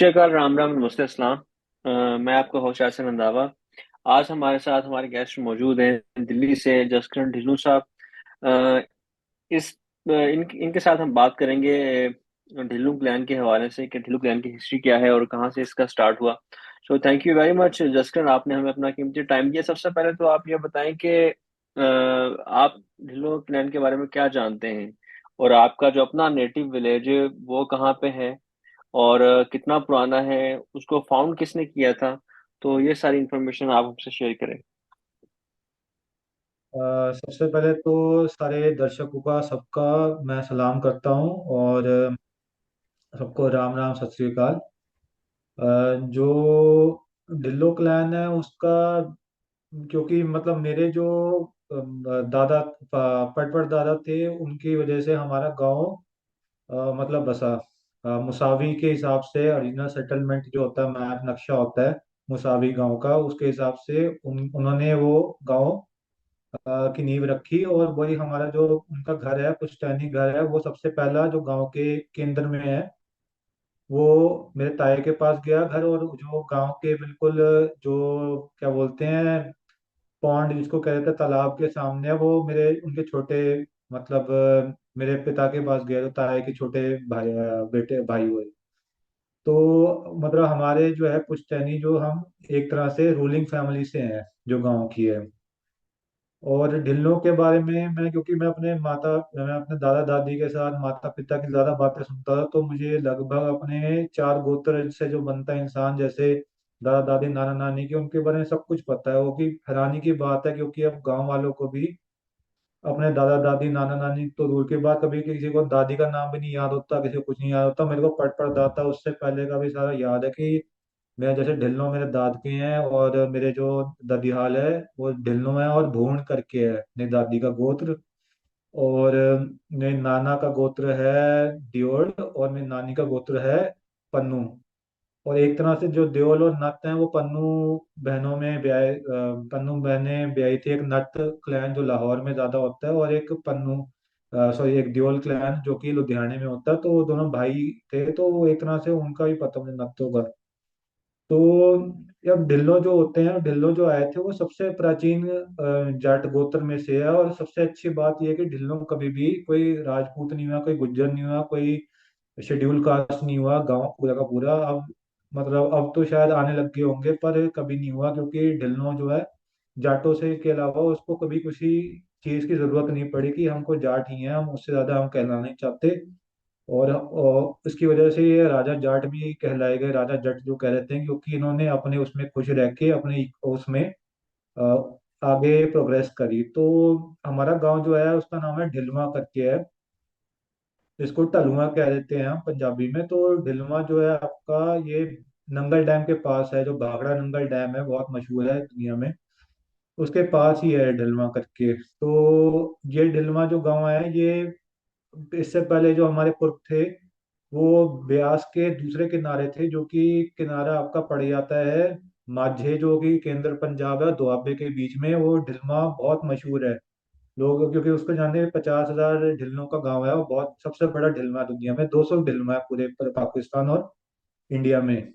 श्री अकाल, राम राम, नमस्ते, अस्सलाम। मैं आपका होस्ट यासिन रंधावा। आज हमारे साथ हमारे गेस्ट मौजूद हैं दिल्ली से जसकरण ढिल्लों साहब। अ, इस इनके साथ हम बात करेंगे ढिल्लों प्लान के हवाले से कि ढिल्लों प्लान की हिस्ट्री क्या है और कहाँ से इसका स्टार्ट हुआ। सो thank you very much Jaskaran, आपने हमें अपना कीमती टाइम दिया। सबसे पहले तो आप ये बताएं कि आप ढिल्लों प्लान के बारे में क्या जानते हैं और आपका जो अपना नेटिव विलेज है वो कहाँ पे है और कितना पुराना है, उसको फाउंड किसने किया था। तो ये सारी इंफॉर्मेशन आप हमसे शेयर करें। सबसे पहले तो सारे दर्शकों का सबका मैं सलाम करता हूँ और सबको राम राम सत श्री अकाल। जो ढिल्लो क्लैन है उसका, क्योंकि मतलब मेरे जो दादा पटपट दादा थे उनकी वजह से हमारा गांव मतलब बसा। मुसावी के हिसाब से ओरिजिनल सेटलमेंट जो होता है, मैप नक्शा होता है मुसावी गांव का, उसके हिसाब से उन्होंने वो गांव की नींव रखी। और वही हमारा जो उनका घर है, पुश्तैनी घर है, वो सबसे पहला जो गांव के केंद्र में है, वो मेरे ताए के पास गया घर। और जो गांव के बिल्कुल जो क्या बोलते हैं, पौंड जिसको कहते हैं, तालाब के सामने है, वो मेरे उनके छोटे मतलब मेरे पिता के पास गया, तो ताए के छोटे भाई बेटे भाई हुए। तो मतलब हमारे जो है पुश्तैनी, जो हम एक तरह से रूलिंग फैमिली से हैं जो गांव की है। और ढिल्लों के बारे में मैं, क्योंकि मैं अपने दादा दादी के साथ माता पिता की ज्यादा बातें सुनता था, तो मुझे लगभग अपने चार गोत्र से जो बनता है इंसान, जैसे दादा दादी नाना नानी के, उनके बारे में सब कुछ पता है। वो की हैरानी की बात है, क्योंकि अब गांव वालों को भी अपने दादा दादी नाना नानी तो दूर की बात, कभी किसी को दादी का नाम भी नहीं याद होता, किसी को कुछ नहीं याद होता। मेरे को पट पट दाता उससे पहले का भी सारा याद है कि मैं जैसे ढिल्लो मेरे दाद के हैं, और मेरे जो ददियाल है वो ढिल्लो है, और भूण करके है मेरी दादी का गोत्र। और मेरे नाना का गोत्र है दियोल, और मेरी नानी का गोत्र है पन्नू। और एक तरह से जो देओल और नत हैं वो पन्नू बहनों में पन्नू बहनें ब्याही थी। एक नट क्लैन जो लाहौर में ज्यादा होता है, और एक पन्नू सॉरी एक दियोल क्लैन जो कि लुधियाने में होता है। तो वो दोनों भाई थे, तो वो एक तरह से उनका भी पता मुझे नत्थों का। तो अब ढिल्लो जो होते हैं, ढिल्लो जो आए थे, वो सबसे प्राचीन जाट गोत्र में से है। और सबसे अच्छी बात यह है कि ढिल्लो कभी भी कोई राजपूत नहीं हुआ, कोई गुज्जर नहीं हुआ, कोई शेड्यूल कास्ट नहीं हुआ। गांव पूरा का पूरा अब मतलब अब तो शायद आने लग गए होंगे, पर कभी नहीं हुआ, क्योंकि ढिल्लो जो है जाटों से के अलावा उसको कभी किसी चीज की जरूरत नहीं पड़ी कि हमको जाट ही हैं, हम उससे ज्यादा हम कहलाना नहीं चाहते। और इसकी वजह से ये राजा जाट भी कहलाए गए, राजा जट जो कह रहते हैं, क्योंकि इन्होंने अपने उसमें खुश रह के अपने उसमें अ, आगे प्रोग्रेस करी। तो हमारा गांव जो है उसका नाम है ढिलवा करके है, इसको टलुआ कह देते हैं हम पंजाबी में। तो ढिलवा जो है आपका, ये नंगल डैम के पास है, जो भाखड़ा नंगल डैम है, बहुत मशहूर है दुनिया में, उसके पास ही है ढिलवा करके। तो ये ढिलवा जो गांव है, ये इससे पहले जो हमारे पुरख थे वो ब्यास के दूसरे किनारे थे, जो कि किनारा आपका पड़ जाता है माझे, जो कि केंद्र पंजाब है, दोआबे के बीच में। वो ढिलवा बहुत मशहूर है, लोग क्योंकि उसको जानते हैं। 50,000 ढिल्लों का गांव है, वो बहुत सबसे बड़ा ढिलवा है दुनिया में। 200 ढिलवा है पूरे पाकिस्तान और इंडिया में।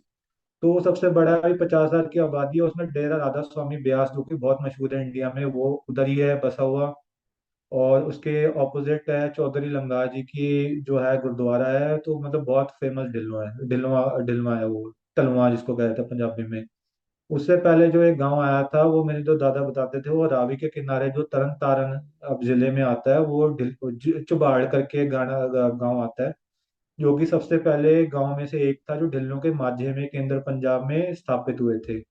तो वो सबसे बड़ा है, 50,000 की आबादी है उसमें। डेरा राधा स्वामी ब्यास जो कि बहुत मशहूर है इंडिया में, वो उधर ही है बसा हुआ। और उसके ऑपोजिट है चौधरी लंगार जी की जो है गुरुद्वारा है। तो मतलब बहुत फेमस ढिलवा है, ढिलवा ढिलवा है वो, तलवा जिसको कहते हैं पंजाबी में। उससे पहले जो एक गांव आया था, वो मेरे जो दादा बताते थे, वो रावी के किनारे जो तरन तारन अब जिले में आता है, वो चुबाड़ करके गाना गांव आता है, जो कि सबसे पहले गांव में से एक था, जो ढिल्लों के माझे में केंद्र पंजाब में स्थापित हुए थे।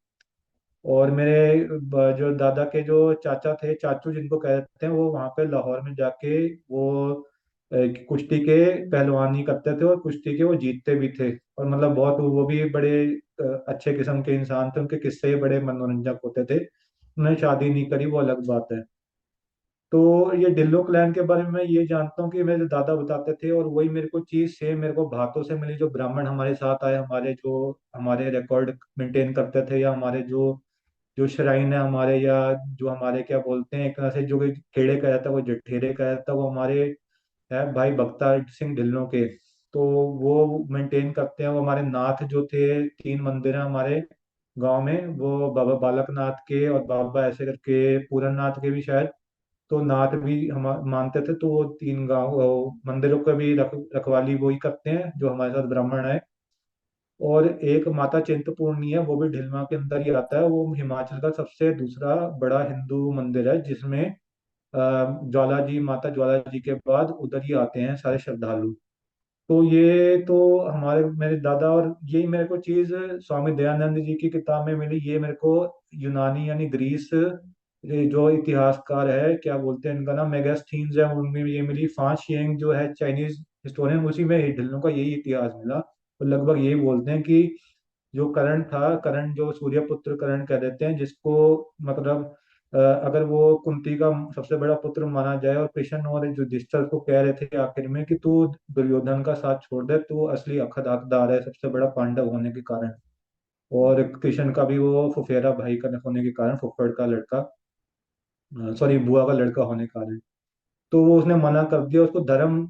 और मेरे जो दादा के जो चाचा थे, चाचू जिनको कहते हैं, वो वहां पे लाहौर में जाके वो कुश्ती के पहलवानी करते थे, और कुश्ती के वो जीतते भी थे। और मतलब बहुत वो भी बड़े अच्छे किस्म के इंसान थे, उनके किस्से बड़े मनोरंजक होते थे। उन्होंने शादी नहीं करी, वो अलग बात है। तो ये डिल्लो क्लैन के बारे में मैं ये जानता हूँ कि मेरे दादा बताते थे, और वही मेरे को चीज सेम मेरे को भातों से मिली। जो ब्राह्मण हमारे साथ आए, हमारे जो हमारे रिकॉर्ड मेंटेन करते थे, या हमारे जो जो श्राइन है हमारे, या जो हमारे क्या बोलते हैं, एक तरह से जो खेड़े का रहता है, वो जठेरे का रहता है, वो हमारे है भाई बख्तार सिंह ढिल्लों के। तो वो मेंटेन करते हैं। वो हमारे नाथ जो थे, 3 मंदिर हैं हमारे गांव में, वो बाबा बालकनाथ के और बाबा ऐसे करके पूरन नाथ के भी शायद। तो नाथ भी हम मानते थे, तो वो 3 गांव वो मंदिरों का भी रखवाली वो ही करते हैं जो हमारे साथ ब्राह्मण है। और एक माता चिंतपूर्णी है, वो भी ढिलवा के अंदर ही आता है। वो हिमाचल का सबसे दूसरा बड़ा हिंदू मंदिर है, जिसमें ज्वाला जी, माता ज्वाला जी के बाद उधर ही आते हैं सारे श्रद्धालु। तो ये तो हमारे मेरे दादा, और यही मेरे को चीज स्वामी दयानंद जी की किताब में मिली। ये मेरे को यूनानी यानी ग्रीस, ये जो इतिहासकार है, क्या बोलते हैं इनका नाम, मेगास्थीन्स है, उनमें ये मिली। फांस जो है चाइनीज हिस्टोरियन, उसी में ढिल्लों का यही इतिहास मिला। तो लगभग यही बोलते हैं कि जो करण था, करण जो सूर्यपुत्र करण कह देते हैं जिसको, मतलब अगर वो कुंती का सबसे बड़ा पुत्र माना जाए, और कृष्ण और युधिष्ठिर को कह रहे थे आखिर में कि तू दुर्योधन का साथ छोड़ दे, तू असली हक हकदार है सबसे बड़ा पांडव होने के कारण। और कृष्ण का भी वो फुफेरा भाई का होने के कारण, फुफड़ का लड़का, सॉरी बुआ का लड़का होने के कारण, तो वो उसने मना कर दिया। उसको धर्म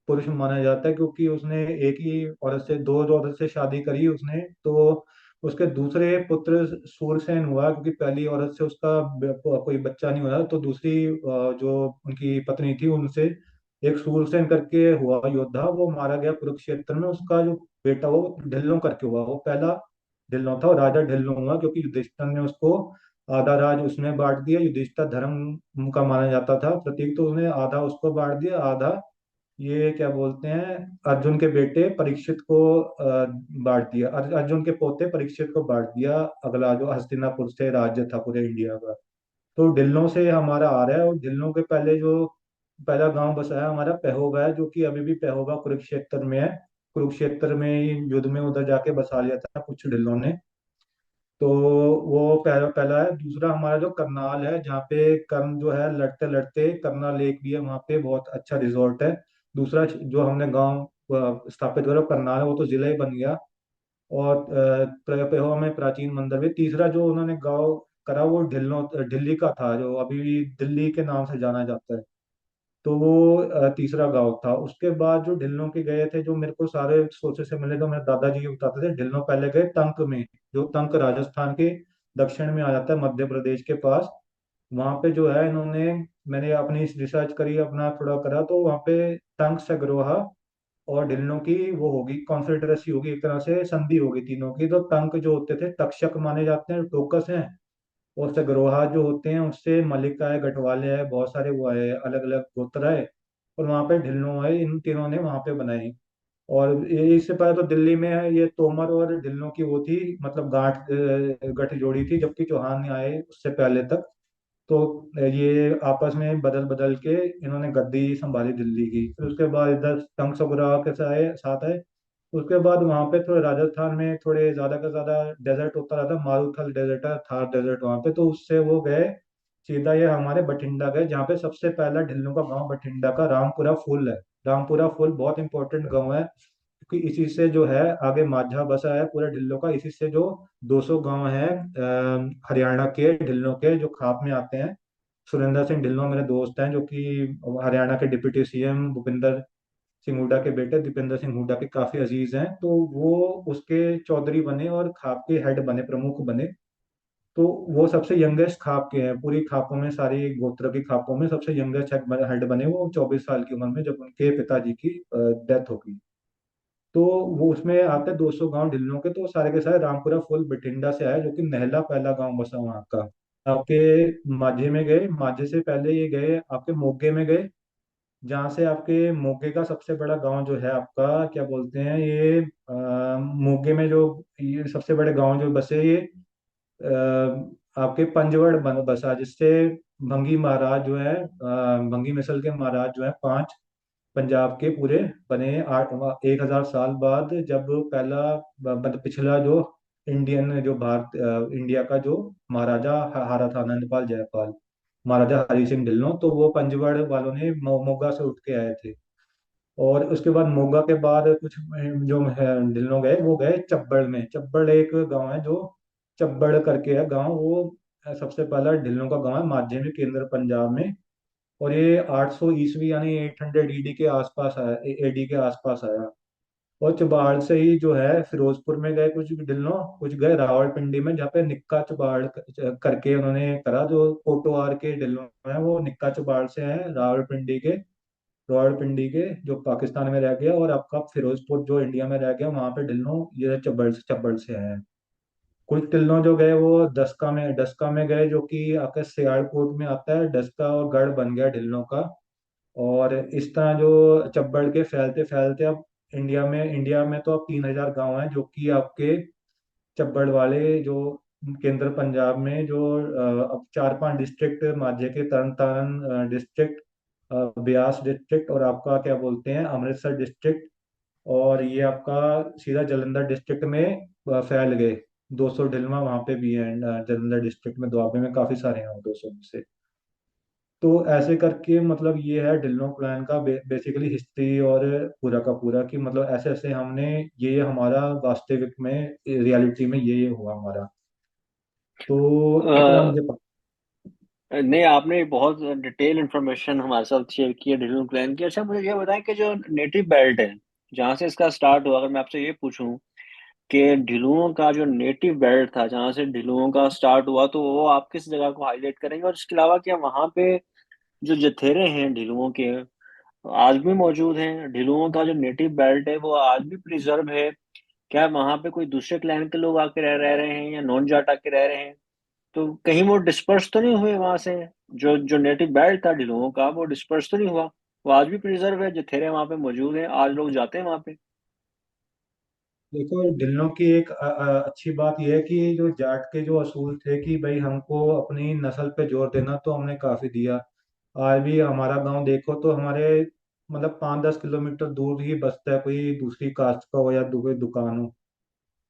पुरुष माना जाता है, क्योंकि उसने एक ही औरत से, दो औरत से शादी करी उसने। तो उसके दूसरे पुत्र सूरसेन हुआ, क्योंकि पहली औरत से उसका कोई बच्चा नहीं हुआ, तो दूसरी जो उनकी पत्नी थी उनसे एक सूरसेन करके हुआ योद्धा, वो मारा गया कुरुक्षेत्र में। उसका जो बेटा वो ढिल्लों करके हुआ, वो पहला ढिल्लों था, और राजा ढिल्लों हुआ, क्योंकि युधिष्ठिर ने उसको आधा राज उसने बांट दिया। युधिष्ठिर धर्म का माना जाता था प्रतीक, तो उसने आधा उसको बांट दिया, आधा ये क्या बोलते हैं अर्जुन के बेटे परीक्षित को बांट दिया। अर्जुन के पोते परीक्षित को बांट दिया, अगला जो हस्तिनापुर से राज्य था पूरे इंडिया का। तो ढिल्लों से हमारा आ रहा है। और ढिल्लों के पहले जो पहला गांव बसा है हमारा पेहोवा है, जो कि अभी भी पेहोवा कुरुक्षेत्र में है। कुरुक्षेत्र में ही युद्ध में उधर जाके बसा लिया था कुछ ढिल्लों ने। तो वो पहला पहला है। दूसरा हमारा जो करनाल है, जहाँ पे कर्ण जो है लड़ते लड़ते, करनाल लेक भी है वहाँ पे, बहुत अच्छा रिजॉर्ट है। दूसरा जो हमने गांव स्थापित करा करनाल है, वो तो जिला ही बन गया। और पेहोवा में प्राचीन मंदिर भी। तीसरा जो उन्होंने गांव करा वो दिल्ली का था, जो अभी भी दिल्ली के नाम से जाना जाता है। तो वो तीसरा गांव था। उसके बाद जो ढिल्लों के गए थे, जो मेरे को सारे सोचे से मिले, जो मेरे दादाजी बताते थे, ढिल्लों पहले गए टंक में, जो टंक राजस्थान के दक्षिण में आ जाता है, मध्य प्रदेश के पास। वहां पे जो है इन्होंने, मैंने अपनी रिसर्च करी, अपना थोड़ा करा, तो वहां पे टंक सगरोहा और ढिल्लों की वो होगी, कॉन्फेडरेसी होगी, एक तरह से संधि होगी तीनों की। तो टंक जो होते थे तक्षक माने जाते हैं, टोकस हैं। और सगरोहा जो होते हैं उससे मलिक आए, गढ़वाले आए, बहुत सारे वो आए, अलग अलग गोत्र आए। और वहाँ पे ढिल्लो आए, इन तीनों ने वहाँ पे बनाई। और इससे पहले तो दिल्ली में है ये तोमर और ढिल्लों की वो थी, मतलब गठ जोड़ी थी, जबकि चौहान नहीं आए उससे पहले तक। तो ये आपस में बदल बदल के इन्होंने गद्दी संभाली दिल्ली की। फिर उसके बाद इधर तंग सगुरा के साथ आए। उसके बाद वहाँ पे थोड़े राजस्थान में थोड़े ज्यादा का ज्यादा डेजर्ट होता रहता, मारूथल डेजर्ट है, थार डेजर्ट वहाँ पे, तो उससे वो गए सीधा ये हमारे बठिंडा गए, जहाँ पे सबसे पहला ढिल्लों का गांव बठिंडा का रामपुरा फूल है। रामपुरा फूल बहुत इंपॉर्टेंट गांव है, क्योंकि इसी से जो है आगे माझा बसा है पूरा ढिल्लों का। इसी से जो 200 गांव हैं हरियाणा के ढिल्लों के, जो खाप में आते हैं। सुरेंद्र सिंह ढिल्लों मेरे दोस्त हैं, जो कि हरियाणा के डिप्टी सीएम भूपिंदर सिंह हुड्डा के बेटे दीपेंद्र सिंह हुड्डा के काफी अजीज हैं। तो वो उसके चौधरी बने और खाप के हेड बने, प्रमुख बने। तो वो सबसे यंगेस्ट खाप के हैं, पूरी खापों में, सारी गोत्र की खापों में सबसे यंगेस्ट हेड बने। वो 24 साल की उम्र में जब उनके पिताजी की डेथ हो गई। तो वो उसमें आते 200 गांव ढिल्लों के, तो सारे के सारे रामपुरा फुल बठिंडा से आए, जो कि नहला पहला गांव बसा वहाँ का। आपके माझे में गए, माझे से पहले ये गए आपके मोगे में गए, जहाँ से आपके मोगे का सबसे बड़ा गांव जो है आपका, क्या बोलते हैं ये, मोगे में जो ये सबसे बड़े गांव जो बसे, ये आपके पंजवड़ बसा, जिससे भंगी महाराज जो है, भंगी मिसल के महाराज जो है 5 पंजाब के पूरे बने। 1,000 साल बाद, जब पहला मतलब पिछला जो इंडियन जो भारत इंडिया का जो महाराजा हारा था, नंदपाल जयपाल, महाराजा हरि सिंह ढिल्लों, तो वो पंजवाड़ वालों ने मोगा से उठ के आए थे। और उसके बाद मोगा के बाद कुछ जो है ढिल्लों गए, वो गए चब्बड़ में। चब्बड़ एक गांव है जो चब्बड़ करके है गांव, वो सबसे पहला ढिल्लों का गांव है माझे में, केंद्र पंजाब में। और ये 800 ईस्वी यानी 800 ईडी के आसपास आया, एडी के आसपास आया। और चबाड़ से ही जो है फिरोजपुर में गए कुछ दिनों, कुछ गए रावलपिंडी में, जहाँ पे निक्का चबाड़ करके उन्होंने करा। जो कोटवार के दिलों है वो निक्का चबाड़ से है, रावलपिंडी के जो पाकिस्तान में रह गया, और आपका फिरोजपुर जो इंडिया में रह गया, वहां पे ढिल्लो ये चब्बड़ से है। कुछ टिल्लो जो गए वो डस्का में गए, जो कि आपके सियालकोट में आता है। डस्का और गढ़ बन गया ढिल्लो का। और इस तरह जो चब्बड़ के फैलते फैलते अब इंडिया में तो अब 3,000 गांव हैं, जो कि आपके चब्बड़ वाले जो केंद्र पंजाब में जो अब 4-5 डिस्ट्रिक्ट, माझे के तरन तारण डिस्ट्रिक्ट, ब्यास डिस्ट्रिक्ट, और आपका क्या बोलते हैं अमृतसर डिस्ट्रिक्ट, और ये आपका सीधा जलंधर डिस्ट्रिक्ट में फैल गए। 200 ढिलवा वहां पे भी है जलंधर डिस्ट्रिक्ट में, दुआबे में काफी सारे हैं 200 में से। तो ऐसे करके मतलब ये है ढिल्लो प्लान का बेसिकली हिस्ट्री, और पूरा का पूरा कि मतलब ऐसे ऐसे हमने ये हमारा वास्तविक में रियलिटी में ये हुआ हमारा। तो इतना अ, मुझे पता। नहीं, आपने बहुत डिटेल इंफॉर्मेशन हमारे साथ शेयर की है ढिल्लो क्लैन की। अच्छा, मुझे ये बताएं कि जो नेटिव बेल्ट है जहाँ से इसका स्टार्ट हुआ, अगर मैं आपसे ये पूछूं कि ढिल्लुओं का जो नेटिव बेल्ट था जहाँ से ढिल्लुओं का स्टार्ट हुआ, तो वो आप किस जगह को हाईलाइट करेंगे? और इसके अलावा क्या वहाँ पे जो जथेरे हैं ढिल्लुओं के आज भी मौजूद हैं? ढिल्लुओं का जो नेटिव बेल्ट है वो आज भी प्रिजर्व है? क्या वहाँ पे कोई दूसरे क्लैन के लोग आके रह रहे हैं या नॉन जाट आके रह रहे हैं? तो कहीं वो डिस्पर्स तो नहीं हुए वहां से? जो जो नेटिव बेल्ट था ढिल्लुओं का वो डिस्पर्स तो नहीं हुआ? वो आज भी प्रिजर्व है, जथेरे वहां पे मौजूद हैं, आज लोग जाते हैं वहां पे? देखो ढिल्लों की एक अच्छी बात यह है कि जो जाट के जो असूल थे कि भाई हमको अपनी नस्ल पे जोर देना, तो हमने काफी दिया। आज भी हमारा गांव देखो तो हमारे मतलब 5-10 किलोमीटर दूर ही बसता है कोई दूसरी कास्ट का हो या कोई दुकान हो।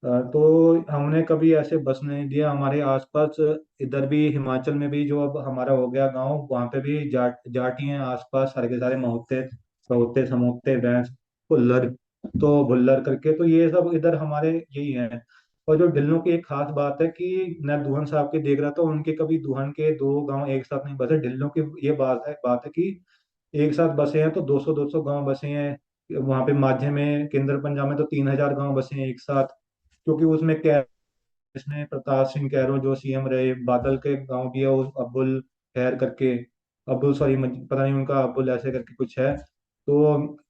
तो हमने कभी ऐसे बस नहीं दिया हमारे आसपास। इधर भी हिमाचल में भी जो अब हमारा हो गया गांव, वहाँ पे भी जाट ही हैं आसपास, सारे के सारे महोत्ते सहोत्ते समोत्ते भैंस भुल्लर, तो भुल्लर करके तो ये सब इधर हमारे यही हैं। और जो ढिल्लों की एक खास बात है कि मैं दुहन साहब के देख रहा था, उनके कभी दुहन के दो गांव एक साथ नहीं बसे। ढिल्लों की ये बात है कि एक साथ बसे हैं तो 200-200 गांव बसे हैं वहां पे माझे में। केंद्र पंजाब में तो 3,000 गांव बसे हैं एक साथ। क्योंकि उसमें क्या है, इसमें प्रताप सिंह कैरो जो सीएम रहे, बादल के गांव भी है उस अब्बुल खैर करके, अब्बुल सॉरी पता नहीं उनका अब्बुल ऐसे करके कुछ है। तो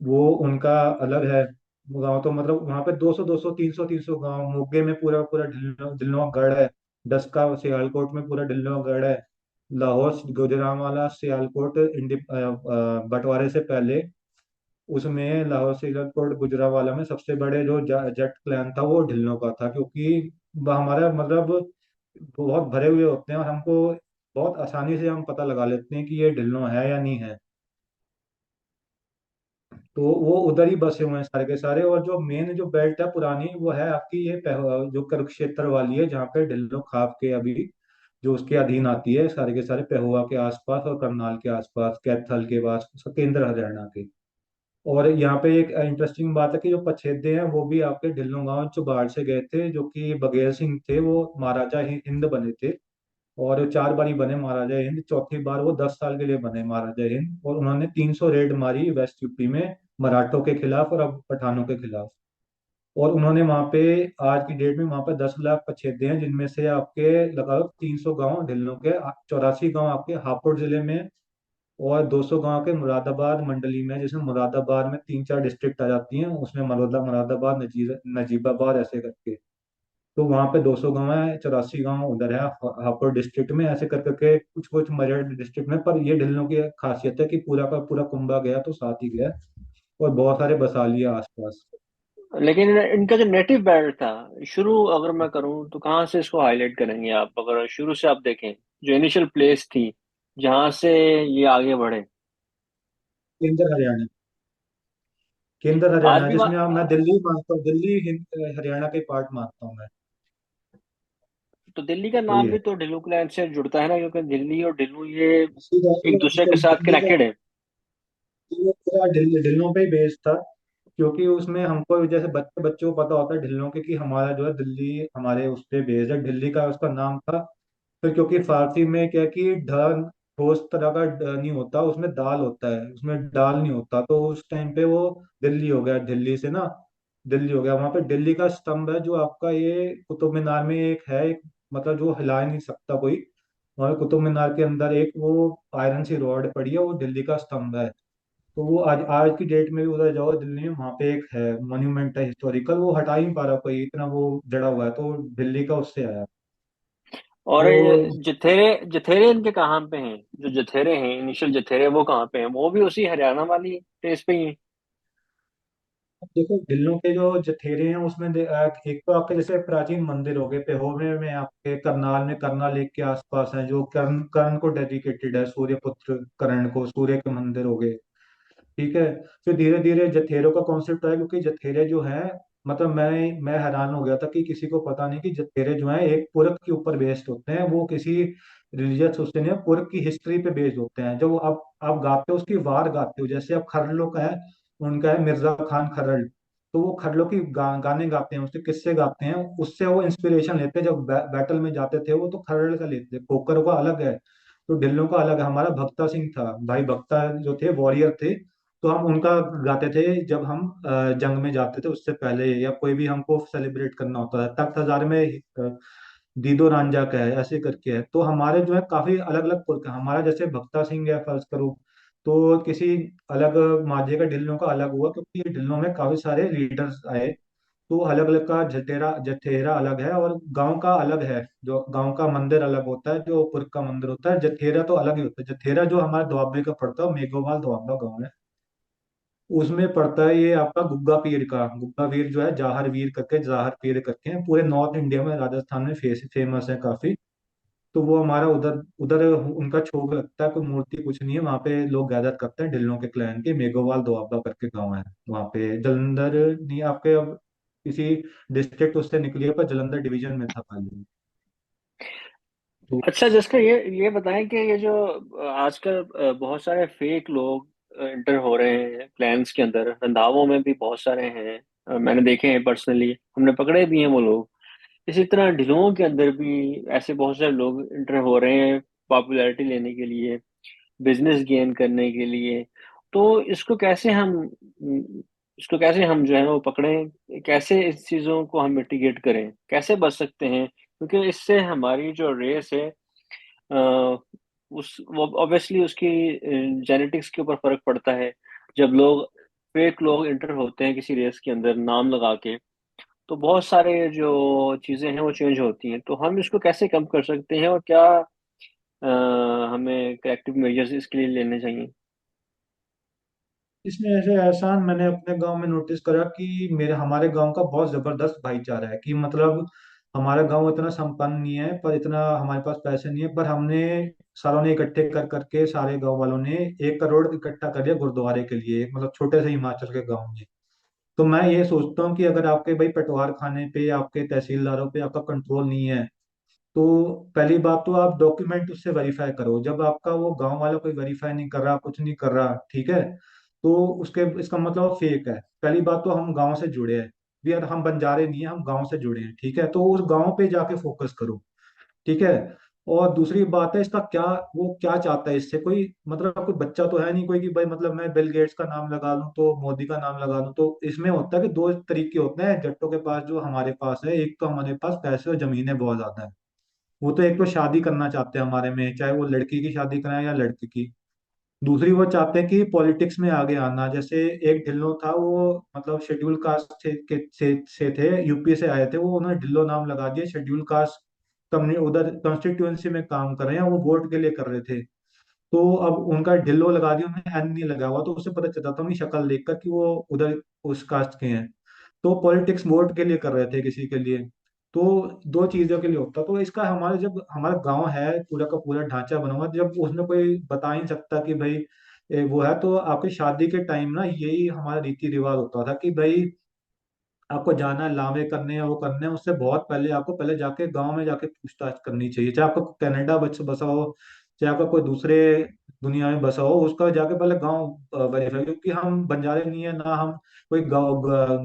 वो उनका अलग है वो गांव। तो मतलब वहां पे 200-200 300-300 गांव। मोगे में पूरा पूरा ढिल्लो गढ़ है। डस्का सियालकोट में पूरा ढिल्लो गढ़ है। लाहौर गुजरांवाला सियालकोट बंटवारे से पहले उसमें लाहौर सीलमपुर गुजरांवाला में सबसे बड़े जो जट क्लैन था वो ढिल्लों का था। क्योंकि वो हमारा मतलब बहुत भरे हुए होते हैं, और हमको बहुत आसानी से हम पता लगा लेते हैं कि ये ढिल्लो है या नहीं है। तो वो उधर ही बसे हुए हैं सारे के सारे। और जो मेन जो बेल्ट है पुरानी, वो है आपकी ये जो कुरुक्षेत्र वाली है, जहाँ पे ढिल्लो खाप के अभी जो उसके अधीन आती है, सारे के सारे पेहुआ के आसपास और करनाल के आसपास, कैथल के पास, केंद्र हरियाणा के। और यहाँ पे एक इंटरेस्टिंग बात है कि जो पछेदे हैं वो भी आपके ढिल्लों गांव चुबाड़ से गए थे। जो कि बघेल सिंह थे वो महाराजा हिंद बने थे, और 4 बार ही बने महाराजा हिंद। चौथी बार वो 10 साल के लिए बने महाराजा हिंद, और उन्होंने 300 रेड मारी वेस्ट यूपी में मराठों के खिलाफ और अब पठानों के खिलाफ। और उन्होंने वहां पे आज की डेट में वहां पे 10 लाख पछेदे हैं, जिनमें से आपके लगाओ 300 गांव ढिल्लों के, 84 गांव आपके हापुड़ जिले में, और 200 गांव के मुरादाबाद मंडली में, जिसमें मुरादाबाद में 3-4 डिस्ट्रिक्ट आ जाती हैं, उसमें मुरादाबाद नजीबाबाद ऐसे करके। तो वहां पे 200 गांव है, 84 गांव उधर है हापुड़ डिस्ट्रिक्ट में, ऐसे कर करके कुछ कुछ मरेड़ डिस्ट्रिक्ट में। पर ये ढिल्लों की खासियत है कि पूरा का पूरा कुंभा गया तो साथ ही गया, और बहुत सारे बसा लिया आसपास। लेकिन इनका जो नेटिव बेल्ट था, शुरू अगर मैं करूं तो कहाँ से इसको हाईलाइट करेंगे आप? अगर शुरू से आप देखें, जो इनिशियल प्लेस थी जहां से ये आगे बढ़े। केंद्र हरियाणा, केंद्र आज हरियाणा भी जिसमें मैं दिल्ली मानता हूँ, दिल्ली हरियाणा के पार्ट मानता हूँ मैं। तो दिल्ली का वही नाम भी है। तो ढिल्लू क्लैन से जुड़ता है ना, क्योंकि दिल्ली और ढिल्लू ये सीधा एक दूसरे के साथ दिल्ली का कनेक्टेड है। पूरा ढिल्लों पे ही बेस्ड था। क्योंकि उसमें हमको जैसे बच्चे बच्चों को पता होता है ढिल्लों के कि हमारा जो है दिल्ली हमारे उस पे बेस्ड है, दिल्ली का उसका नाम था। फिर क्योंकि फारसी में क्या है कि ढ ठोस तरह का नहीं होता, उसमें दाल होता है, उसमें डाल नहीं होता, तो उस टाइम पे वो दिल्ली हो गया दिल्ली से ना। दिल्ली हो गया, वहां पे दिल्ली का स्तंभ है जो आपका ये कुतुब मीनार में एक है, एक मतलब जो हिला ही नहीं सकता कोई। वहाँ कुतुब मीनार के अंदर एक वो आयरन सी रॉड पड़ी है, वो दिल्ली का स्तंभ है। तो वो आज आज की डेट में भी उधर जाओ दिल्ली में, वहाँ पे एक है मॉन्यूमेंट है हिस्टोरिकल, वो हटा ही नहीं पा रहा कोई, इतना वो जड़ा हुआ है, तो दिल्ली का उससे आया। और ये तो जथेरे जथेरे इनके कहाँ पे हैं? जो जथेरे हैं, इनिशियल जथेरे, वो कहाँ पे हैं? वो भी उसी हरियाणा वाली प्लेस पे ही हैं? देखो दिल्लियों के जो जथेरे हैं उसमें एक तो आपके जैसे प्राचीन मंदिर हो गए, पेहोवे में आपके करनाल में करनाल लेक के आसपास है जो कर्ण कर्ण को डेडिकेटेड है, सूर्य पुत्र कर्ण को, सूर्य के मंदिर हो गए। ठीक है। फिर धीरे धीरे जथेरों का कॉन्सेप्ट आया, क्योंकि जथेरे जो हैं, मतलब मैं हैरान हो गया था कि किसी को पता नहीं कि जथेरे जो हैं एक पुरख के ऊपर बेस्ड होते हैं, वो किसी रिलीजियस उससे नहीं, पुरख की हिस्ट्री पे बेस्ड होते हैं। जब आप गाते हो उसकी वार गाते हो, जैसे अब खरलों का है, उनका है मिर्जा खान खरल, तो वो खरलों की गाने गाते हैं, उसके किस्से गाते हैं, उससे वो इंस्पिरेशन लेते हैं। जब बैटल में जाते थे वो तो खरल का लेते थे, खोकर का अलग है, तो ढिल्लों का अलग है। हमारा भक्ता सिंह था, भाई भक्ता जो थे वॉरियर थे, तो हम उनका गाते थे जब हम जंग में जाते थे उससे पहले, या कोई भी हमको सेलिब्रेट करना होता है। तख्त हजार में दीदो रांझा का है, ऐसे करके है। तो हमारे जो है काफी अलग अलग पुरख हैं। हमारा जैसे भक्ता सिंह है फर्ज करो, तो किसी अलग माझे का ढिल्लों का अलग हुआ, क्योंकि ये ढिल्लों में काफी सारे लीडर्स आए, तो अलग अलग का जठेरा जठेरा अलग है, और गांव का अलग है। जो गांव का मंदिर अलग होता है, जो पुरख का मंदिर होता है, जठेरा तो अलग ही होता है। जठेरा जो हमारे दुआबे का पड़ता है, मेघोवाल दुआबा गाँव है, उसमें पड़ता है ये आपका गुग्गा पीर का। गुग्गा पीर जो है जाहर वीर करके, जाहर पीर करके हैं, पूरे नॉर्थ इंडिया में राजस्थान में फेमस है काफी। तो वो हमारा उधर उधर उनका छोग लगता है, कोई मूर्ति कुछ नहीं है, वहाँ पे लोग गैदर करते हैं ढिल्लों के क्लैन के। मेघोवाल दोआबा करके गाँव है वहाँ पे, जलंधर नहीं आपके, अब किसी डिस्ट्रिक्ट उससे निकली है, पर जलंधर डिवीजन में था पहले। तो अच्छा, जिसका ये बताएं कि ये जो आजकल बहुत सारे फेक लोग इंटर हो रहे हैं प्लान्स के अंदर, रंधावों में भी बहुत सारे हैं। मैंने देखे हैं पर्सनली, हमने पकड़े भी हैं वो लोग। इसी तरह ढिलुओं के अंदर भी ऐसे बहुत सारे लोग इंटर हो रहे हैं पॉपुलैरिटी लेने के लिए, बिजनेस गेन करने के लिए। तो इसको कैसे हम जो है वो पकड़ें, कैसे इस चीज़ों को हम मिटिगेट करें, कैसे बच सकते हैं? क्योंकि इससे हमारी जो रेस है, अ, उस वो ऑब्वियसली उसकी जेनेटिक्स के ऊपर फर्क पड़ता है। जब लोग फेक लोग इंटर होते हैं किसी रेस के अंदर नाम लगा के, तो बहुत सारे जो चीज़ें हैं वो चेंज होती हैं। तो हम इसको कैसे कम कर सकते हैं, और क्या हमें करेक्टिव मेजर्स इसके लिए लेने चाहिए? इसमें ऐसे एहसान मैंने अपने गांव में नोटिस करा कि मेरे हमारे गांव का बहुत जबरदस्त भाईचारा है, कि मतलब हमारा गांव इतना संपन्न नहीं है, पर इतना हमारे पास पैसे नहीं है, पर हमने सारों ने इकट्ठे कर करके, सारे गांव वालों ने 1 करोड़ इकट्ठा कर दिया गुरुद्वारे के लिए, मतलब छोटे से हिमाचल के गांव में। तो मैं ये सोचता हूँ कि अगर आपके भाई पटवार खाने पे, आपके तहसीलदारों पे आपका कंट्रोल नहीं है, तो पहली बात तो आप डॉक्यूमेंट उससे वेरीफाई करो। जब आपका वो गांव वाला कोई वेरीफाई नहीं कर रहा, कुछ नहीं कर रहा, ठीक है, तो उसके इसका मतलब फेक है। पहली बात तो हम गांव से जुड़े हैं, भी यार हम बंजारे नहीं है, हम गांव से जुड़े हैं, ठीक है, तो उस गांव पे जाके फोकस करो। ठीक है। और दूसरी बात है इसका क्या, वो क्या चाहता है इससे, कोई मतलब कोई बच्चा तो है नहीं कोई कि भाई मतलब मैं बिल गेट्स का नाम लगा लूं तो मोदी का नाम लगा लूं। तो इसमें होता है कि दो तरीके होते हैं जट्टों के पास, जो हमारे पास है, एक तो हमारे पास पैसे और जमीनें बहुत ज्यादा है। वो तो एक तो शादी करना चाहते हैं हमारे में, चाहे वो लड़की की शादी कराएं या लड़के की। दूसरी वो चाहते हैं कि पॉलिटिक्स में आगे आना। जैसे एक ढिल्लो था, वो मतलब शेड्यूल कास्ट से थे, यूपी से आए थे, वो उन्होंने ढिल्लो नाम लगा दिया। शेड्यूल कास्ट कम्युनि उधर कॉन्स्टिट्यूएंसी में काम कर रहे हैं, वो वोट के लिए कर रहे थे, तो अब उनका ढिल्लो लगा दिया, उन्हें एन नहीं लगा हुआ, तो उससे पता चलता था उनकी शक्ल देखकर कि वो उधर उस कास्ट के हैं। तो पॉलिटिक्स वोट के लिए कर रहे थे किसी के लिए। तो दो चीजों के लिए होता, तो इसका हमारे जब हमारा गांव है पूरा का पूरा ढांचा बना हुआ, जब उसमें कोई बता ही नहीं सकता कि भाई वो है, तो आपकी शादी के टाइम ना यही हमारा रीति रिवाज होता था कि भाई आपको जाना है लावे करने हैं, वो करने हैं, उससे बहुत पहले आपको पहले जाके गांव में जाके पूछताछ करनी चाहिए। चाहे आपको कनाडा बसा हो, चाहे आपका कोई दूसरे दुनिया में बसा हो, उसका जाके पहले गांव वेरीफाई, क्योंकि हम बंजारे नहीं है ना, हम कोई गाँव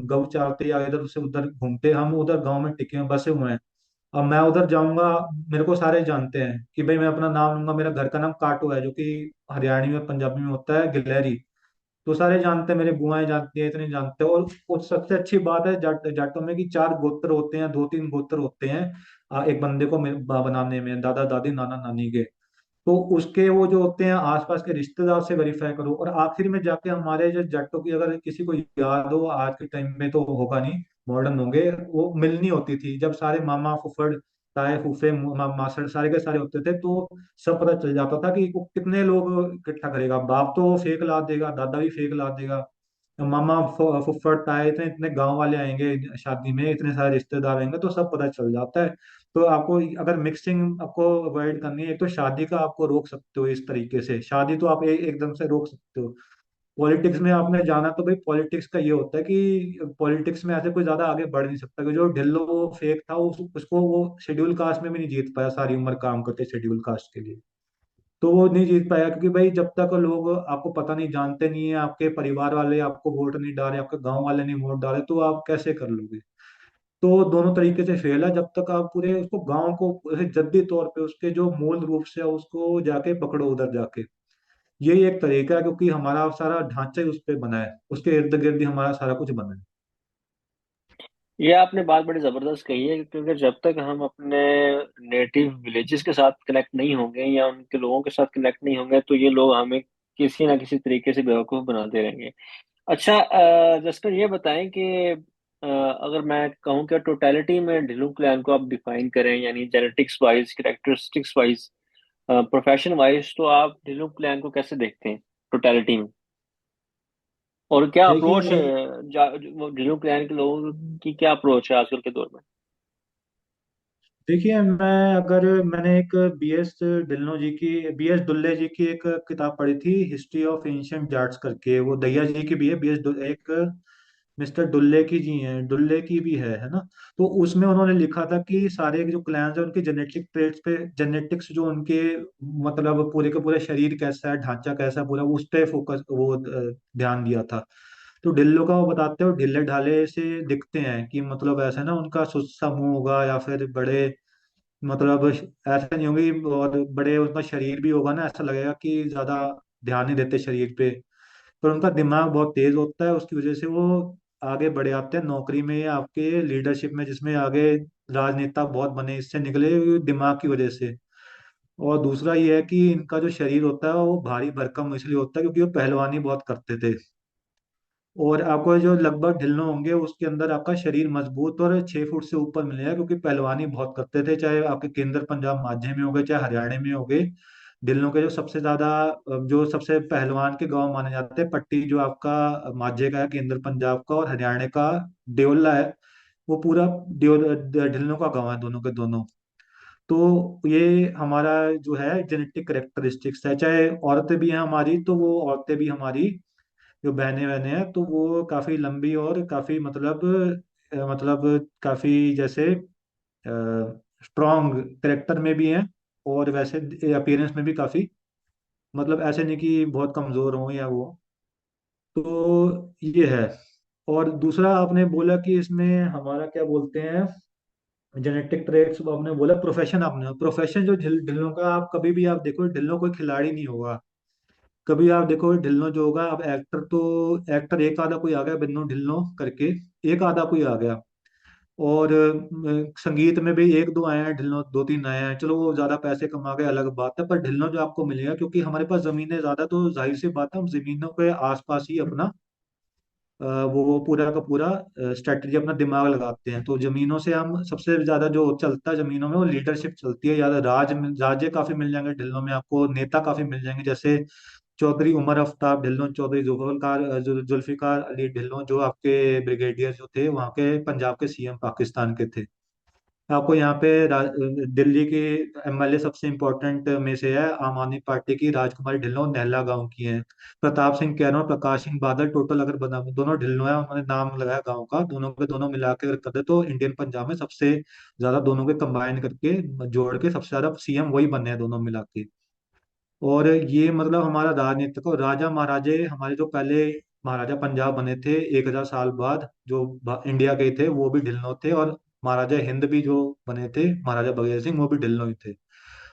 गौ चारते या इधर से उधर घूमते, हम उधर गांव में टिके हैं, बसे हुए हैं। अब मैं उधर जाऊंगा, मेरे को सारे जानते हैं कि भाई मैं अपना नाम लूंगा, मेरा घर का नाम काटो है, जो कि हरियाणी में पंजाबी में होता है गिलहरी। तो सारे जानते हैं, मेरे बुआएं जानती है, इतने जानते हैं। और सबसे अच्छी बात है जाटों में कि चार गोत्र होते हैं, दो तीन गोत्र होते हैं एक बंदे को बनाने में, दादा दादी नाना नानी के। तो उसके वो जो होते हैं आसपास के रिश्तेदार से वेरीफाई करो, और आखिर में जाके हमारे जो जाटों की अगर किसी को याद हो, आज के टाइम में तो होगा नहीं, मॉडर्न होंगे, वो मिलनी होती थी जब सारे मामा फुफड़ ताए फूफे मासड़ सारे के सारे होते थे, तो सब पता चल जाता था कि वो कितने लोग इकट्ठा करेगा। बाप तो फेक ला देगा, दादा भी फेक ला देगा, मामा फुफड़ ताए इतने इतने गांव वाले आएंगे शादी में, इतने सारे रिश्तेदार आएंगे, तो सब पता चल जाता है। तो आपको अगर मिक्सिंग आपको अवॉइड करनी है, एक तो शादी का आपको रोक सकते हो इस तरीके से, शादी तो आप एकदम से रोक सकते हो। पॉलिटिक्स में आपने जाना तो भाई पॉलिटिक्स का ये होता है कि पॉलिटिक्स में ऐसे कोई ज्यादा आगे बढ़ नहीं सकता, कि जो ढिल्लो वो फेक था उसको वो शेड्यूल कास्ट में भी नहीं जीत पाया, सारी उम्र काम करते शेड्यूल कास्ट के लिए। तो वो नहीं जीत पाया क्योंकि भाई जब तक लोग आपको पता नहीं, जानते नहीं है, आपके परिवार वाले आपको वोट नहीं डाले, आपके गांव वाले नहीं वोट डाले, तो आप कैसे कर लोगे। तो दोनों तरीके से फेल है, जब तक आप पूरे उसको गांव को ऐसे जद्दी तौर पे उसके जो मूल रूप से है उसको जाके पकड़ो उधर जाके। यही एक तरीका है, क्योंकि हमारा सारा ढांचा ही उस पे बना है, उसके इर्द गिर्द ही हमारा सारा कुछ बना है। ये आपने बात बड़ी जबरदस्त कही है, क्योंकि जब तक हम अपने नेटिव विलेजेस के साथ कनेक्ट नहीं होंगे या उनके लोगों के साथ कनेक्ट नहीं होंगे, तो ये लोग हमें किसी ना किसी तरीके से बेवकूफ बनाते रहेंगे। अच्छा, जसकर ये बताएं कि अगर मैं कहूँ कि टोटलिटी में ढिल्लो क्लैन को आप डिफाइन करें, यानी genetics wise, characteristics wise, profession wise, तो आप ढिल्लो क्लैन को कैसे देखते हैं टोटलिटी में? और क्या देखिए अप्रोच है ढिल्लो क्लैन के लोगों की, क्या अप्रोच है आजकल के दौर में? देखिए मैं अगर मैंने एक बी एस दुल्ले जी की एक किताब पढ़ी थी, हिस्ट्री ऑफ एंशियंट जाट्स करके, वो दहिया जी की भी है, एक मिस्टर डुल्ले की जी हैं, डुल्ले की भी है ना। तो उसमें उन्होंने लिखा था कि सारे जो क्लैंस है उनके जेनेटिक ट्रेड्स पे, जेनेटिक्स जो उनके मतलब पूरे के पूरे शरीर कैसा है, ढांचा कैसा है पूरा, उस पे फोकस वो ध्यान दिया था। तो ढिल्लो का वो बताते हैं, वो ढिल्ले ढाले से दिखते हैं कि मतलब ऐसा ना उनका सुस्त मुंह होगा, या फिर बड़े मतलब ऐसा नहीं होंगे, और बड़े उनका शरीर भी होगा ना, ऐसा लगेगा कि ज्यादा ध्यान नहीं देते शरीर पे। पर उनका दिमाग बहुत तेज होता है, उसकी वजह से वो आगे बढ़े आते हैं नौकरी में या आपके लीडरशिप में, जिसमें आगे राजनेता बहुत बने इससे निकले हुए दिमाग की वजह से। और दूसरा ये है कि इनका जो शरीर होता है वो भारी भरकम इसलिए होता है क्योंकि वो पहलवानी बहुत करते थे। और आपको जो लगभग ढिल्लो होंगे उसके अंदर आपका शरीर मजबूत और 6 फुट से ऊपर मिलेगा, क्योंकि पहलवानी बहुत करते थे, चाहे आपके केंद्र पंजाब माझे में हो गए चाहे हरियाणा में हो गए। ढिल्लों के जो सबसे ज्यादा जो सबसे पहलवान के गांव माने जाते हैं, पट्टी जो आपका माझे का है केंद्र पंजाब का, और हरियाणा का देओला है, वो पूरा ढिल्लों का गांव है, दोनों के दोनों। तो ये हमारा जो है जेनेटिक करेक्टरिस्टिक्स है, चाहे औरतें भी हैं हमारी, तो वो औरतें भी हमारी जो बहने बहने हैं तो वो काफी लंबी और काफी मतलब काफी जैसे स्ट्रॉन्ग करेक्टर में भी हैं, और वैसे अपीयरेंस में भी काफी, मतलब ऐसे नहीं कि बहुत कमजोर हो या वो। तो ये है। और दूसरा आपने बोला कि इसमें हमारा क्या बोलते हैं, जेनेटिक ट्रेट्स आपने बोला, प्रोफेशन, आपने प्रोफेशन जो ढिल्लों का, आप कभी भी आप देखो ढिल्लों कोई खिलाड़ी नहीं होगा। कभी आप देखो ढिल्लो जो होगा, अब एक्टर तो एक्टर एक आधा कोई आ गया बिन्नो ढिल्लो करके, एक आधा कोई आ गया। और संगीत में भी एक दो आए हैं ढिल्लो, दो तीन आए हैं, चलो वो ज्यादा पैसे कमा गए अलग बात है, पर ढिल्लो जो आपको मिलेगा, क्योंकि हमारे पास जमीनें ज्यादा, तो जाहिर सी बात है हम जमीनों के आसपास ही अपना वो पूरा का पूरा स्ट्रेटजी अपना दिमाग लगाते हैं। तो जमीनों से हम सबसे ज्यादा जो चलता है जमीनों में वो लीडरशिप चलती है, या राज्य काफी मिल जाएंगे ढिल्लों में आपको, नेता काफी मिल जाएंगे, जैसे चौधरी उमर अफ्ताब ढिल्लों, चौधरी जुल्फिकार अली ढिल्लों, जो आपके ब्रिगेडियर जो थे वहाँ के पंजाब के सीएम पाकिस्तान के थे। आपको यहाँ पे दिल्ली की एमएलए सबसे इम्पोर्टेंट में से है आम आदमी पार्टी की राजकुमारी ढिल्लों, नहला गांव की हैं। प्रताप सिंह कैरों, प्रकाश सिंह बादल, टोटल अगर बना दोनों ढिल्लों है, उन्होंने नाम लगाया गांव का, दोनों के दोनों मिला के अगर कर दे तो इंडियन पंजाब में सबसे ज्यादा दोनों के कंबाइन करके जोड़ के सबसे ज्यादा सीएम वही बने हैं दोनों मिला के। और ये मतलब हमारा राजनीतिक और राजा महाराजे हमारे जो पहले महाराजा पंजाब बने थे 1,000 साल बाद, जो इंडिया के थे, वो भी ढिल्लो थे, और महाराजा हिंद भी जो बने थे महाराजा बघेल सिंह, वो भी ढिल्लो ही थे।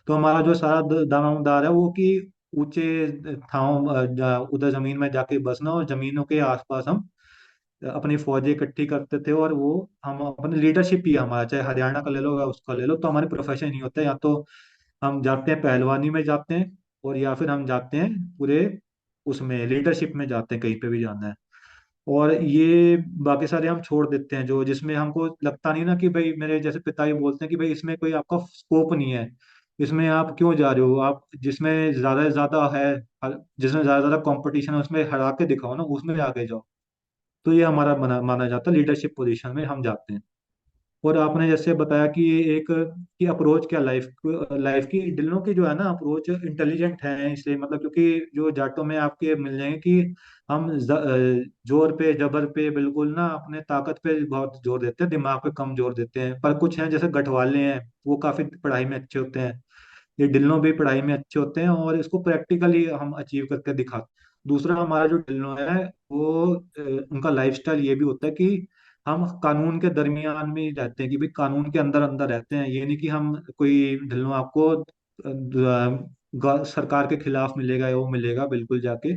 तो हमारा जो सारा दानामदार है वो कि ऊंचे ठाव उधर जमीन में जाके बसना, और जमीनों के आसपास हम अपनी फौजें इकट्ठी करते थे। और वो हम अपने लीडरशिप ही हमारा, चाहे हरियाणा का ले लो या उसका ले लो, तो हमारे प्रोफेशन ही होता है। या तो हम जाते हैं पहलवानी में जाते हैं, और या फिर हम जाते हैं पूरे उसमें लीडरशिप में जाते हैं, कहीं पे भी जाना है। और ये बाकी सारे हम छोड़ देते हैं, जो जिसमें हमको लगता नहीं ना कि भाई, मेरे जैसे पिताजी बोलते हैं कि भाई इसमें कोई आपका स्कोप नहीं है, इसमें आप क्यों जा रहे हो, आप जिसमें ज्यादा से ज्यादा है, जिसमें ज्यादा से ज्यादा कंपटीशन है उसमें हरा के दिखाओ ना, उसमें आगे जाओ। तो ये हमारा माना जाता है, लीडरशिप पोजीशन में हम जाते हैं। और आपने जैसे बताया कि ये एक की अप्रोच क्या, लाइफ लाइफ की दिलों की जो है ना अप्रोच इंटेलिजेंट है, इसलिए मतलब क्योंकि जो जाटों में आपके मिल जाएंगे कि हम जोर पे जबर पे बिल्कुल ना, अपने ताकत पे बहुत जोर देते हैं, दिमाग पे कम जोर देते हैं। पर कुछ हैं जैसे गढ़वाले हैं, वो काफी पढ़ाई में अच्छे होते हैं। ये डिल्लो भी पढ़ाई में अच्छे होते हैं, और इसको प्रैक्टिकली हम अचीव करके दिखा। दूसरा हमारा जो डिल्लो है, वो उनका लाइफस्टाइल ये भी होता है कि हम कानून के दरमियान में ही रहते हैं, कि भाई कानून के अंदर अंदर रहते हैं। ये नहीं कि हम कोई ढिल्लो आपको सरकार के खिलाफ मिलेगा या वो मिलेगा बिल्कुल जाके।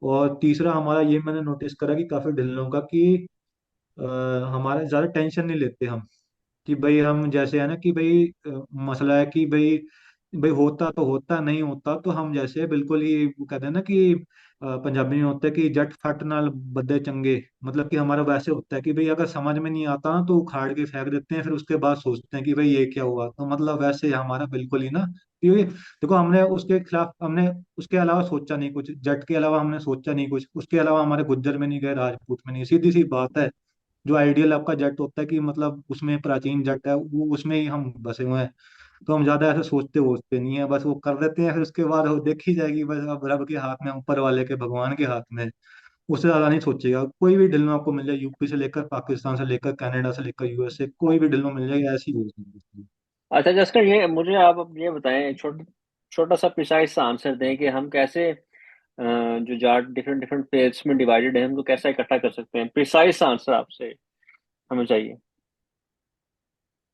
और तीसरा हमारा ये मैंने नोटिस करा कि काफी ढिल्लों का कि अ, हमारे ज्यादा टेंशन नहीं लेते हम, कि भाई हम जैसे है ना कि भाई मसला है कि भाई भाई होता तो होता, नहीं होता तो हम जैसे बिल्कुल ही वो कहते हैं ना कि पंजाबी में होता है कि जट फट नाल बदे चंगे। मतलब कि हमारा वैसे होता है कि भाई अगर समझ में नहीं आता ना तो उखाड़ के फेंक देते हैं, फिर उसके बाद सोचते हैं कि भाई ये क्या हुआ। तो मतलब वैसे हमारा बिल्कुल ही ना, क्योंकि देखो हमने उसके खिलाफ, हमने उसके अलावा सोचा नहीं कुछ, जट के अलावा हमने सोचा नहीं कुछ, उसके अलावा हमारे गुज्जर में नहीं गए, राजपूत में नहीं, सीधी सी बात है। जो आइडियल आपका जट होता है कि मतलब उसमें प्राचीन जट है, वो उसमें ही हम बसे हुए हैं। तो हम ज्यादा ऐसे सोचते वोचते नहीं है, बस वो कर देते हैं, फिर उसके बाद वो देखी जाएगी, बस अब रब के हाथ में, ऊपर वाले के, भगवान के हाथ में। उससे ज्यादा नहीं सोचेगा। कोई भी ढिल्लो आपको मिल जाए, यूपी से लेकर पाकिस्तान से लेकर कनाडा से लेकर यूएसए, कोई भी ढिल्लो मिल जाएगा, ऐसी ही होगी। अच्छा जस्कर, ये मुझे आप अब ये बताएं, छोटा सा प्रिसाइज सा आंसर दें कि हम कैसे जो जाट डिफरेंट डिफरेंट फेथ्स में डिवाइडेड है उनको कैसे इकट्ठा कर सकते हैं। प्रिसाइज सा आंसर आपसे हमें चाहिए।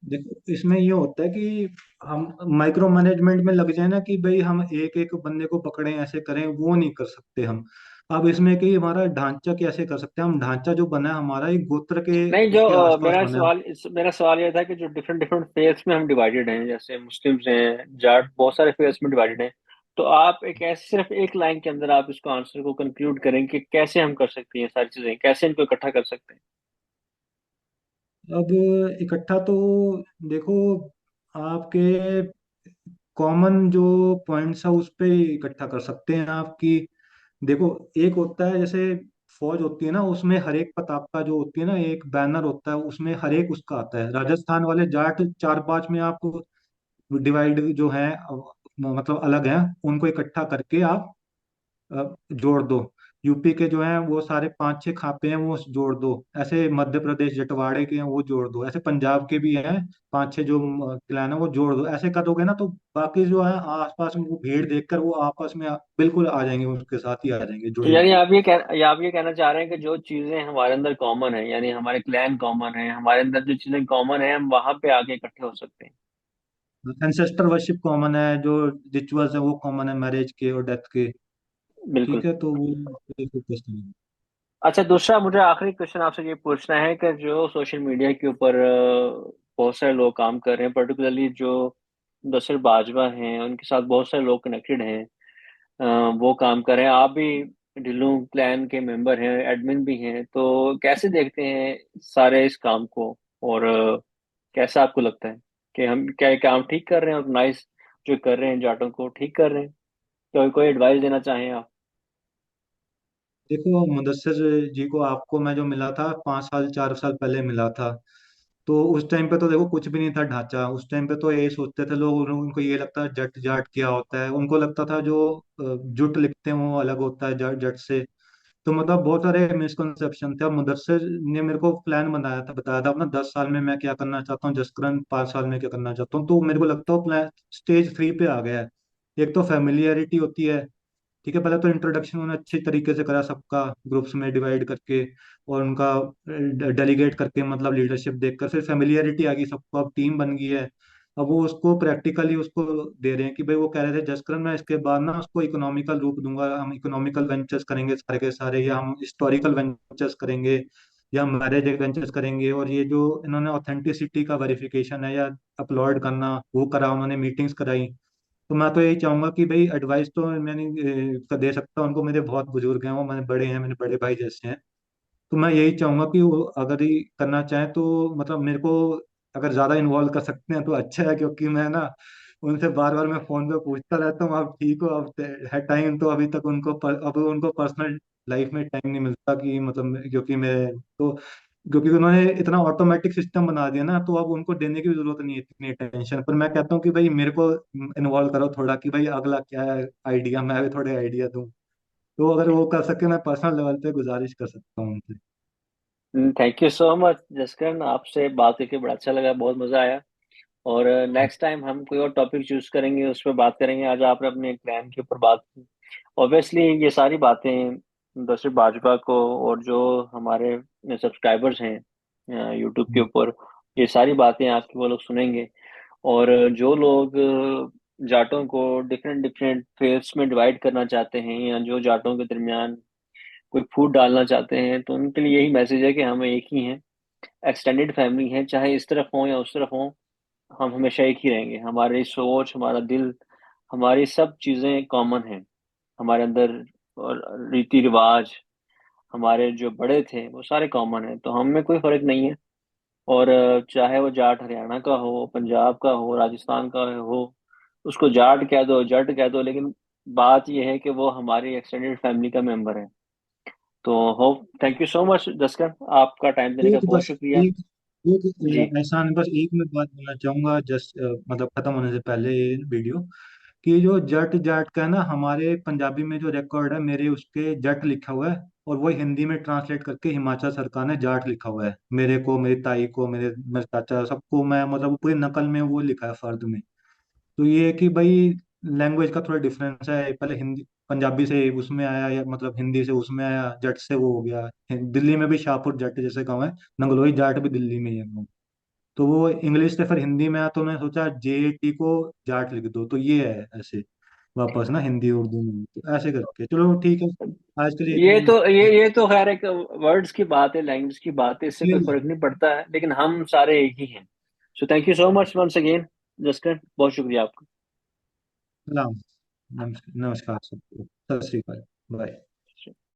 देखो इसमें ये होता है कि हम माइक्रो मैनेजमेंट में लग जाए ना, कि भाई हम एक एक बंदे को पकड़ें ऐसे करें, वो नहीं कर सकते हम। अब इसमें कि हमारा ढांचा कैसे कर सकते हैं हम, ढांचा जो बना है हमारा एक गोत्र के नहीं, जो उसके आसपास बना है। मेरा सवाल ये था कि जो डिफरेंट डिफरेंट फेथ्स में हम डिवाइडेड हैं, जैसे मुस्लिम्स हैं, जाट, बहुत सारे फेथ्स में डिवाइडेड हैं। तो आप एक ऐसे सिर्फ एक लाइन के अंदर आप इसको आंसर को कंक्लूड करें कि कैसे हम कर सकते हैं सारी चीजें, कैसे इनको इकट्ठा कर सकते हैं। अब इकट्ठा तो देखो, आपके कॉमन जो पॉइंट्स है उस पे इकट्ठा कर सकते हैं आपकी। देखो एक होता है जैसे फौज होती है ना, उसमें हर एक प्रताप का जो होती है ना, एक बैनर होता है, उसमें हर एक उसका आता है। राजस्थान वाले जाट चार पांच में आप डिवाइड जो है मतलब अलग है, उनको इकट्ठा करके आप जोड़ दो। यूपी के जो हैं वो सारे पांच छह खापे हैं, वो जोड़ दो। ऐसे मध्य प्रदेश जटवाड़े के हैं, वो जोड़ दो। ऐसे पंजाब के भी हैं पांच छह जो क्लैन है, वो जोड़ दो। ऐसे करोगे ना तो बाकी जो है आसपास में वो भीड़ देखकर वो आपस में बिल्कुल आ जाएंगे, उसके साथ ही आ जाएंगे तो जुड़े यानी हुए। आप ये कहना चाह रहे हैं कि जो चीजें हमारे अंदर कॉमन है, यानी हमारे क्लैन कॉमन है, हमारे अंदर जो चीजें कॉमन है, हम वहां पे आके इकट्ठे हो सकते हैं। एंसेस्टर वर्शिप कॉमन है, जो रिचुअल्स है वो कॉमन है, मैरिज के और डेथ के। बिल्कुल। ठीक है, तो वो फोकस नहीं अच्छा, दूसरा मुझे आखिरी क्वेश्चन आपसे ये पूछना है कि जो सोशल मीडिया के ऊपर बहुत सारे लोग काम कर रहे हैं, पर्टिकुलरली जो दशरथ बाजवा हैं, उनके साथ बहुत सारे लोग कनेक्टेड हैं, वो काम कर रहे हैं। आप भी ढिल्लो क्लैन के मेंबर हैं, एडमिन भी हैं, तो कैसे देखते हैं सारे इस काम को? और कैसा आपको लगता है कि हम क्या ये काम ठीक कर रहे हैं, ऑर्गेनाइज जो कर रहे हैं जाटों को ठीक कर रहे हैं? तो कोई एडवाइस देना चाहें आप? देखो मुदस्सिर जी को आपको मैं जो मिला था 5 साल 4 साल पहले मिला था, तो उस टाइम पे तो देखो कुछ भी नहीं था ढांचा। उस टाइम पे तो ये सोचते थे लोग, उनको ये लगता है जट जाट क्या होता है, उनको लगता था जो जुट लिखते हैं वो अलग होता है जट जट से। तो मतलब बहुत सारे मिसकंसेप्शन थे। अब मुदस्सिर ने मेरे को प्लान बनाया था, बताया था अपना 10 साल में मैं क्या करना चाहता हूँ, जसकरण 5 साल में क्या करना चाहता हूँ। तो मेरे को लगता है प्लान स्टेज 3 पे आ गया है। एक तो फेमिलियरिटी होती है, ठीक है, पहले तो इंट्रोडक्शन उन्होंने अच्छी तरीके से करा सबका, ग्रुप्स में डिवाइड करके और उनका डेलीगेट करके, मतलब लीडरशिप देखकर, फिर फेमिलियरिटी आ गई सबको, अब टीम बन गई है। अब वो उसको प्रैक्टिकली उसको दे रहे हैं कि भाई वो कह रहे थे जसकरण मैं इसके बाद ना उसको इकोनॉमिकल रूप दूंगा, हम इकोनॉमिकल वेंचर्स करेंगे सारे के सारे, या हम हिस्टोरिकल वेंचर्स करेंगे, या मैरिज वेंचर्स करेंगे। और ये जो इन्होंने ऑथेंटिसिटी का वेरिफिकेशन है या अपलोड करना वो करा, उन्होंने मीटिंग्स कराई। तो मैं तो यही चाहूंगा कि भाई एडवाइस तो मैंने दे सकता हूं उनको, मेरे बहुत बुजुर्ग हैं वो, मैंने बड़े हैं, मेरे बड़े भाई जैसे हैं। तो मैं यही चाहूंगा कि वो अगर ही करना चाहें तो मतलब मेरे को अगर ज्यादा इन्वॉल्व कर सकते हैं तो अच्छा है, क्योंकि मैं ना उनसे बार बार मैं फोन पे पूछता रहता हूँ आप ठीक हो, अब है टाइम, तो अभी तक अब उनको पर्सनल लाइफ में टाइम नहीं मिलता कि मतलब क्योंकि मैं तो क्योंकि उन्होंने इतना ऑटोमेटिक सिस्टम बना दिया ना, तो अब उनको देने की भी जरूरत नहीं है इतनी टेंशन। पर मैं कहता हूँ कि भाई मेरे को इन्वॉल्व करो थोड़ा, कि भाई अगला क्या है आइडिया, मैं भी थोड़े आइडिया दूं। तो अगर वो कर सके मैं पर्सनल लेवल पे गुजारिश कर सकता हूँ उनसे। Thank you so much Jaskaran, आपसे बात करके बड़ा अच्छा लगा, बहुत मजा आया। और नेक्स्ट टाइम हम कोई और टॉपिक चूज करेंगे, उस पर बात करेंगे। आज आपने अपने प्लान के ऊपर बात की। ऑब्वियसली ये सारी बातें दर्शक भाजपा को और जो हमारे सब्सक्राइबर्स हैं यूट्यूब के ऊपर, ये सारी बातें आपकी वो लोग सुनेंगे। और जो लोग जाटों को डिफरेंट डिफरेंट फेयर्स में डिवाइड करना चाहते हैं, या जो जाटों के दरमियान कोई फूट डालना चाहते हैं, तो उनके लिए यही मैसेज है कि हम एक ही हैं, एक्सटेंडेड फैमिली है, चाहे इस तरफ हो या उस तरफ हो, हम हमेशा एक ही रहेंगे। हमारी सोच, हमारा दिल, हमारी सब चीजें कॉमन हैं हमारे अंदर। और रीति रिवाज, हमारे जो बड़े थे वो सारे कॉमन हैं, तो हम में कोई फर्क नहीं है। और चाहे वो जाट हरियाणा का हो, पंजाब का हो, राजस्थान का हो, उसको जाट कह दो, जट कह दो, लेकिन बात यह है कि वो हमारी एक्सटेंडेड फैमिली का मेंबर है। तो hope, thank you so much Jaskar, आपका टाइम देने का एक बहुत बस शुक्रिया। एक एक जी। एहसान, बस एक मैं बात बोलना चाहूंगा जस्ट मतलब खत्म होने से पहले ये वीडियो, कि जो जट जाट का है ना, हमारे पंजाबी में जो रिकॉर्ड है मेरे उसके जट लिखा हुआ है, और वो हिंदी में ट्रांसलेट करके हिमाचल सरकार ने जाट लिखा हुआ है। मेरे को, मेरी ताई को, मेरे चाचा सबको, मैं मतलब पूरी नकल में वो लिखा है फर्द में। तो ये है कि भाई लैंग्वेज का थोड़ा डिफरेंस है, पहले हिंदी पंजाबी से उसमें आया, या मतलब हिंदी से उसमें आया, जट से वो हो गया। दिल्ली में भी शाहपुर जट जैसे गाँव है, नंगलोई जाट भी दिल्ली में ही है गाँव। तो वो इंग्लिश से फिर हिंदी में आया, तो मैं सोचा JT को जाट लिख दो, तो ये है ऐसे वापस ना हिंदी उर्दू में, तो ऐसे करके चलो ठीक है, आज के लिए इतना ही। ये तो खैर एक वर्ड्स की बात है, लैंग्वेज की बात है, इससे कोई फर्क नहीं पड़ता है, लेकिन हम सारे एक ही हैं। So thank you so much once again Jaskar, बहुत शुक्रिया आपका। सलाम, नमस्कार सबको, सत श्री अकाल, बाय।